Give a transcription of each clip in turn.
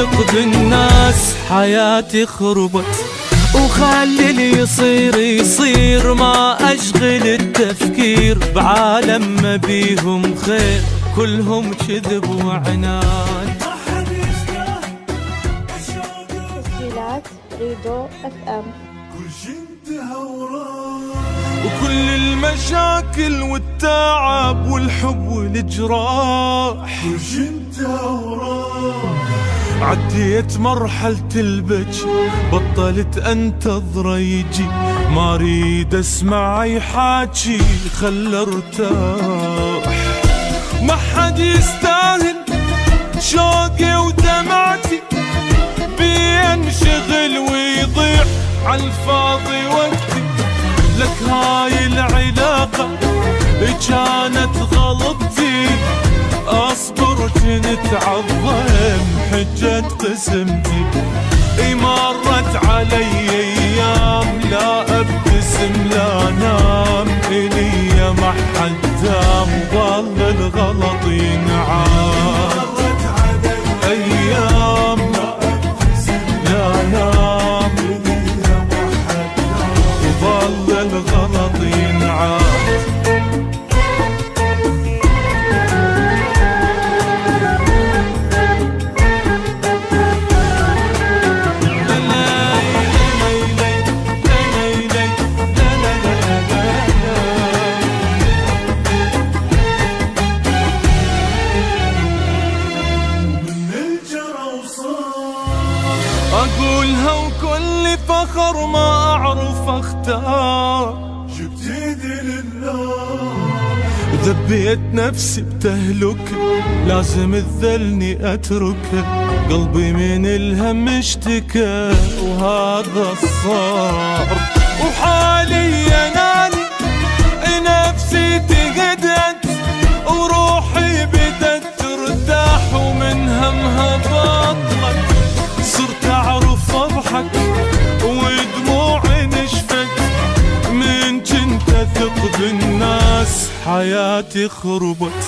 تثق بالناس حياتي خربت. وخلي اللي يصير يصير، ما أشغل التفكير بعالم ما بيهم خير، كلهم كذب وعناد. تسجيلات ريدو FM. وكل المشاكل والتعب والحب والجراح عديت مرحلة البكي، بطلت انتظر يجي، ما اريد اسمع يحاكي، خل ارتاح. ما حد يستاهل شوقي ودمعتي، بينشغل ويضيع عالفاضي وقتي. لك هاي العلاقة كانت غلطتي، اصبر كنت عظم حجة قسمتي. مرت علي ايام لا ابتسم لا نام، الي ما حد دام ظل الغلط ينعاد. مرت علي ايام لا ابتسم لا نام، الي ما حد دام ظل الغلط ينعاد. أقولها وكل فخر ما أعرف أختار، جبت يدي لله ذبيت نفسي بتهلكة، لازم تذلني أتركها، قلبي من الهم اشتكى وهذا الصار. وحالي ينالي نفسي تهدت، وروحي بدت ترتاح، ومن همها بطلت صرت أعرف أضحك ودموعي نشفت. من كنت أثق بالناس حياتي خربت.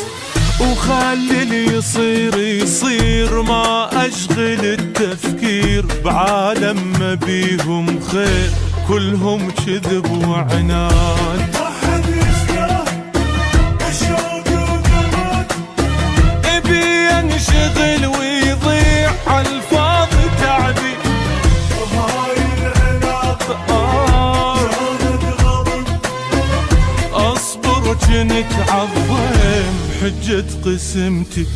وخلي اللي يصير يصير، ما أشغل التفكير بعالم ما بيهم خير، كلهم كذب وعناد. ابي ينشغل ويضيع عالفاضي تعبي، وهاي العلاقة كانت غلط. اصبر كنت عظم حجة قسمتي،